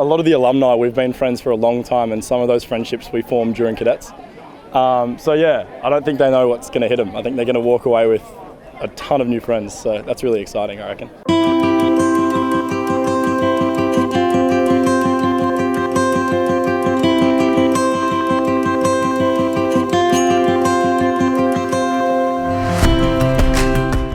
A lot of the alumni, we've been friends for a long time, and some of those friendships we formed during cadets. So yeah, I don't think they know what's going to hit them. I think they're going to walk away with a ton of new friends, so that's really exciting, I reckon.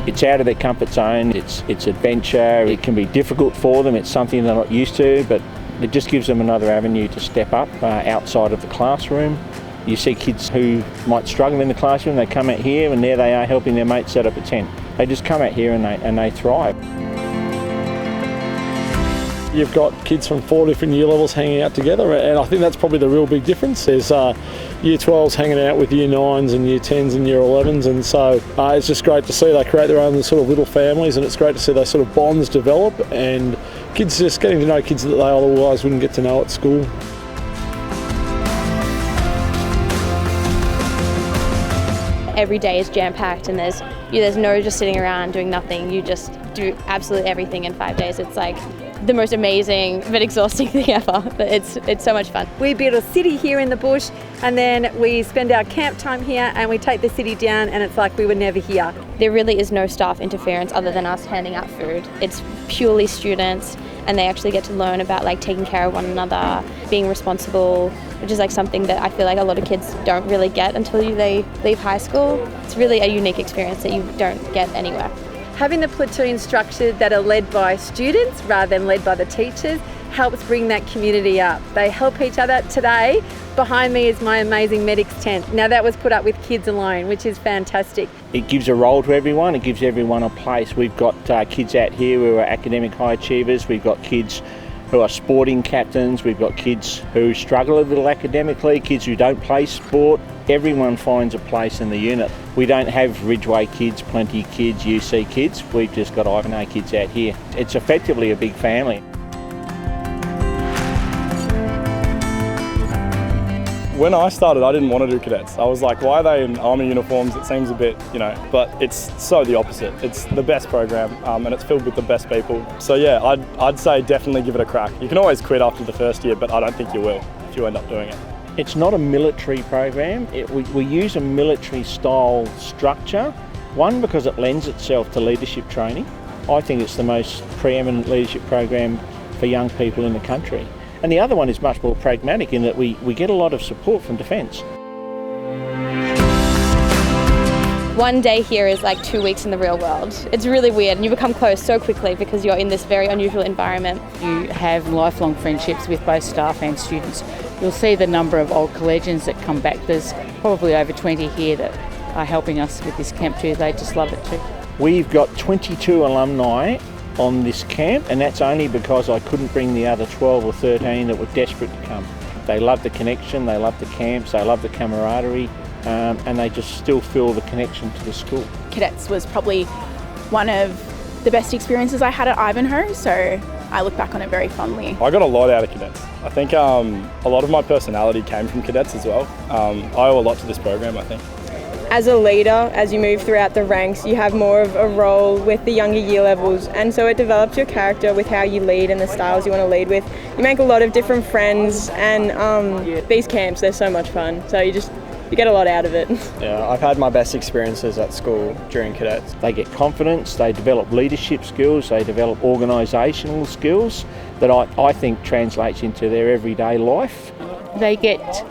It's out of their comfort zone, it's adventure, it can be difficult for them, it's something they're not used to, but it just gives them another avenue to step up outside of the classroom. You see kids who might struggle in the classroom, they come out here and there they are helping their mates set up a tent. They just come out here and they thrive. You've got kids from 4 different year levels hanging out together, and I think that's probably the real big difference. There's year 12s hanging out with year 9s and year 10s and year 11s, and so it's just great to see they create their own sort of little families, and it's great to see those sort of bonds develop, and kids just getting to know kids that they otherwise wouldn't get to know at school. Every day is jam-packed, and there's no just sitting around doing nothing. You just do absolutely everything in 5 days. It's like the most amazing but exhausting thing ever, but it's so much fun. We build a city here in the bush, and then we spend our camp time here and we take the city down, and it's like we were never here. There really is no staff interference other than us handing out food. It's purely students, and they actually get to learn about like taking care of one another, being responsible, which is like something that I feel like a lot of kids don't really get until they leave high school. It's really a unique experience that you don't get anywhere. Having the platoon structured that are led by students rather than led by the teachers helps bring that community up. They help each other. Today, behind me is my amazing medics tent. Now that was put up with kids alone, which is fantastic. It gives a role to everyone, it gives everyone a place. We've got kids out here who are academic high achievers, we've got kids who are sporting captains, we've got kids who struggle a little academically, kids who don't play sport. Everyone finds a place in the unit. We don't have Ridgeway kids, Plenty kids, UC kids, we've just got Ivanhoe kids out here. It's effectively a big family. When I started, I didn't want to do cadets. I was like, why are they in army uniforms? It seems a bit, but it's so the opposite. It's the best program, and it's filled with the best people. So yeah, I'd say definitely give it a crack. You can always quit after the first year, but I don't think you will if you end up doing it. It's not a military program. We use a military style structure. One, because it lends itself to leadership training. I think it's the most preeminent leadership program for young people in the country. And the other one is much more pragmatic in that we get a lot of support from Defence. One day here is like 2 weeks in the real world. It's really weird, and you become close so quickly because you're in this very unusual environment. You have lifelong friendships with both staff and students. You'll see the number of old collegians that come back. There's probably over 20 here that are helping us with this camp too. They just love it too. We've got 22 alumni on this camp, and that's only because I couldn't bring the other 12 or 13 that were desperate to come. They love the connection, they love the camps, they love the camaraderie, and they just still feel the connection to the school. Cadets was probably one of the best experiences I had at Ivanhoe, so I look back on it very fondly. I got a lot out of cadets. I think a lot of my personality came from cadets as well. I owe a lot to this program, I think. As a leader, as you move throughout the ranks, you have more of a role with the younger year levels, and so it develops your character with how you lead and the styles you want to lead with. You make a lot of different friends, and these camps, they're so much fun, so you get a lot out of it. Yeah, I've had my best experiences at school during cadets. They get confidence, they develop leadership skills, they develop organisational skills that I think translates into their everyday life. They get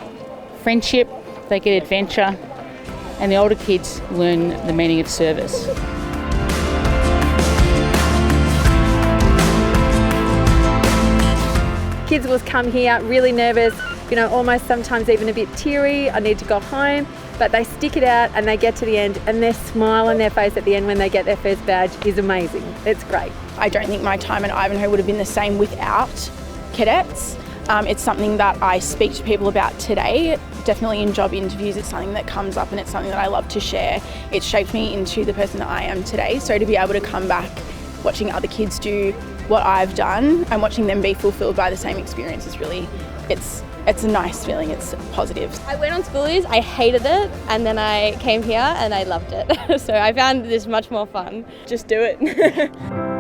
friendship, they get adventure, and the older kids learn the meaning of service. Kids will come here really nervous, almost sometimes even a bit teary. I need to go home, but they stick it out and they get to the end, and their smile on their face at the end when they get their first badge is amazing. It's great. I don't think my time at Ivanhoe would have been the same without cadets. It's something that I speak to people about today. Definitely in job interviews, it's something that comes up and it's something that I love to share. It shaped me into the person that I am today. So to be able to come back watching other kids do what I've done and watching them be fulfilled by the same experience is really, it's a nice feeling, it's positive. I went on schoolies, I hated it, and then I came here and I loved it. So I found this much more fun. Just do it.